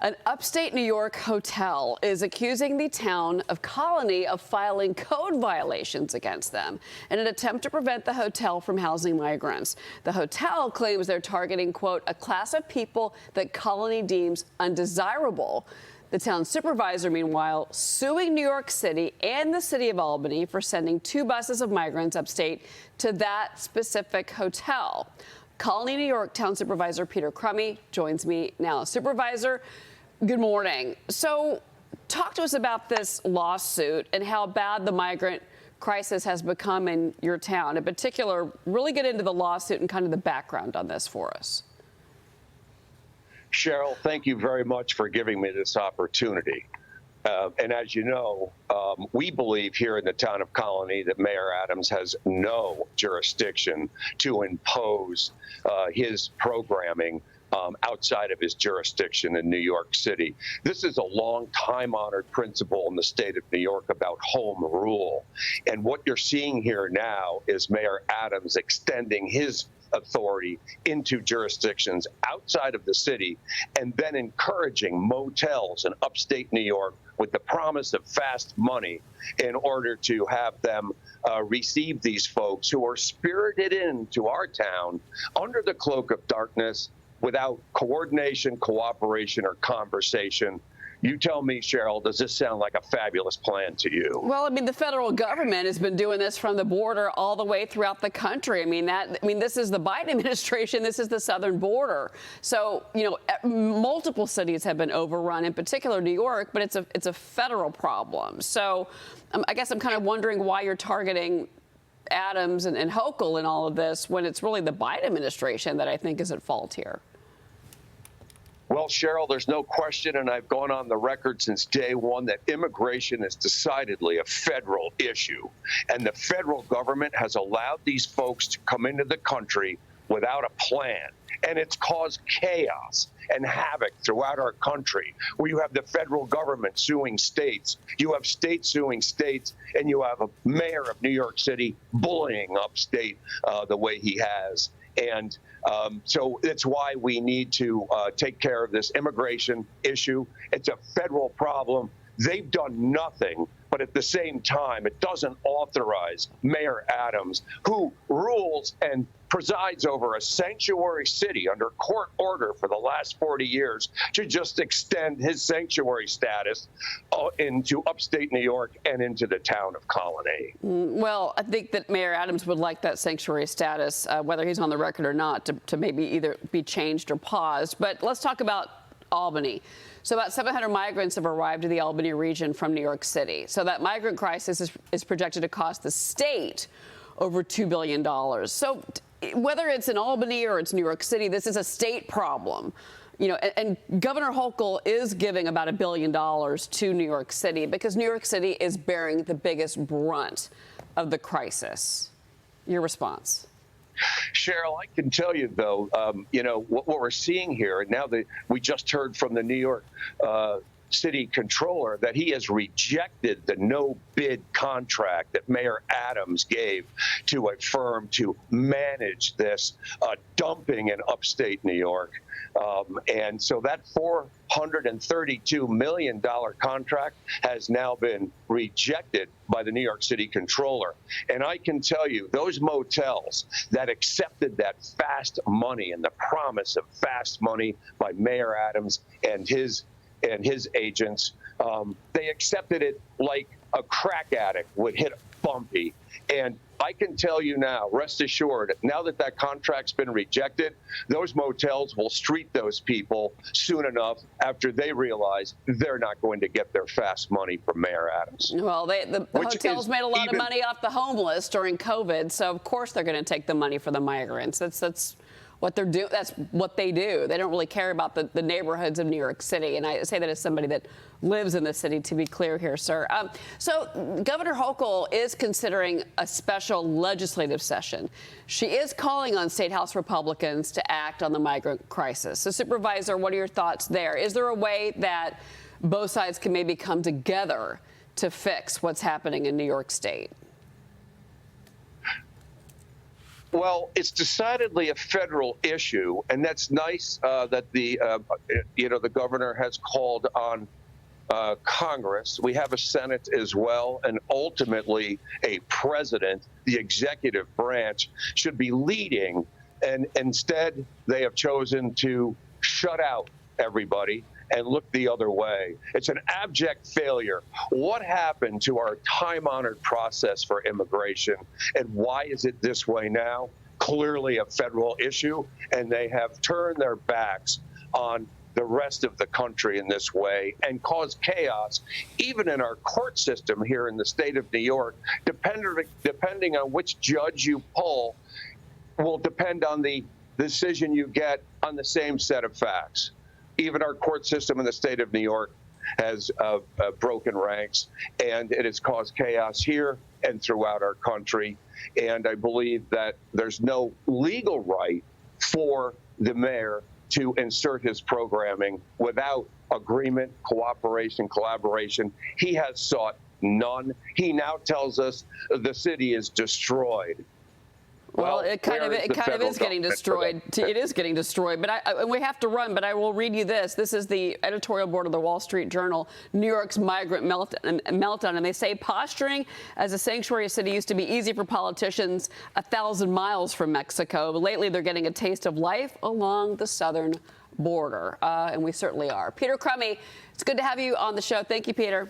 An upstate New York hotel is accusing the town of Colonie of filing code violations against them in an attempt to prevent the hotel from housing migrants. The hotel claims they're targeting, quote, a class of people that Colonie deems undesirable. The town supervisor, meanwhile, suing New York City and the city of Albany for sending 2 buses of migrants upstate to that specific hotel. Colonie, New York Town Supervisor Peter Crummey joins me now. Supervisor, good morning. So talk to us about this lawsuit and how bad the migrant crisis has become in your town. In particular, really get into the lawsuit and kind of the background on this for us. Cheryl, thank you very much for giving me this opportunity. And as you know, we believe here in the town of Colonie that Mayor Adams has no jurisdiction to impose his programming outside of his jurisdiction in New York City. This is a long time-honored principle in the state of New York about home rule. And what you're seeing here now is Mayor Adams extending his authority into jurisdictions outside of the city and then encouraging motels in upstate New York with the promise of fast money in order to have them receive these folks who are spirited into our town under the cloak of darkness without coordination, cooperation, or conversation. You tell me, Cheryl, does this sound like a fabulous plan to you? Well, I mean, the federal government has been doing this from the border all the way throughout the country. I mean, this is the Biden administration. This is the southern border. So, you know, multiple cities have been overrun, in particular New York, but it's a federal problem. So I guess I'm kind of wondering why you're targeting Adams and Hochul in all of this when it's really the Biden administration that I think is at fault here. Well, Cheryl, there's no question, and I've gone on the record since day one, that immigration is decidedly a federal issue. And the federal government has allowed these folks to come into the country without a plan. And it's caused chaos and havoc throughout our country, where you have the federal government suing states, you have states suing states, and you have a mayor of New York City bullying upstate the way he has. And so it's why we need to take care of this immigration issue. It's a federal problem. They've done nothing, but at the same time, it doesn't authorize Mayor Adams, who rules and presides over a sanctuary city under court order for the last 40 years, to just extend his sanctuary status into upstate New York and into the town of Colonie. Well, I think that Mayor Adams would like that sanctuary status, whether he's on the record or not, to maybe either be changed or paused. But let's talk about Albany. So about 700 migrants have arrived to the Albany region from New York City. So that migrant crisis is projected to cost the state over $2 billion. So whether it's in Albany or it's New York City, this is a state problem. You know, and Governor Hochul is giving about $1 billion to New York City because New York City is bearing the biggest brunt of the crisis. Your response? Cheryl, I can tell you, though, you know, what we're seeing here, and now that we just heard from the New York City Controller that he has rejected the no-bid contract that Mayor Adams gave to a firm to manage this dumping in upstate New York. And so that $432 million contract has now been rejected by the New York City Controller. And I can tell you, those motels that accepted that fast money and the promise of fast money by Mayor Adams and his agents, they accepted it like a crack addict would hit a bumpy. And I can tell you now, rest assured, now that that contract's been rejected, those motels will street those people soon enough after they realize they're not going to get their fast money from Mayor Adams. Well, the hotels made a lot of money off the homeless during COVID, so of course they're going to take the money for the migrants. That's what they're doing. That's what they do. They don't really care about the neighborhoods of New York City. And I say that as somebody that lives in the city, to be clear here, sir. So Governor Hochul is considering a special legislative session. She is calling on State House Republicans to act on the migrant crisis. So, Supervisor, what are your thoughts there? Is there a way that both sides can maybe come together to fix what's happening in New York State? Well, it's decidedly a federal issue, and that's nice that the governor has called on Congress. We have a Senate as well, and ultimately a president. The executive branch should be leading, and instead they have chosen to shut out everybody and look the other way. It's an abject failure. What happened to our time-honored process for immigration, and why is it this way now? Clearly a federal issue, and they have turned their backs on the rest of the country in this way and caused chaos, even in our court system here in the state of New York. Depending on which judge you pull will depend on the decision you get on the same set of facts. Even our court system in the state of New York has broken ranks, and it has caused chaos here and throughout our country. And I believe that there's no legal right for the mayor to insert his programming without agreement, cooperation, collaboration. He has sought none. He now tells us the city is destroyed. Well, it kind of is getting destroyed. It is getting destroyed. But we have to run. But I will read you this. This is the editorial board of the Wall Street Journal, New York's migrant meltdown. And they say posturing as a sanctuary city used to be easy for politicians 1,000 miles from Mexico. But lately, they're getting a taste of life along the southern border. And we certainly are. Peter Crummey, it's good to have you on the show. Thank you, Peter.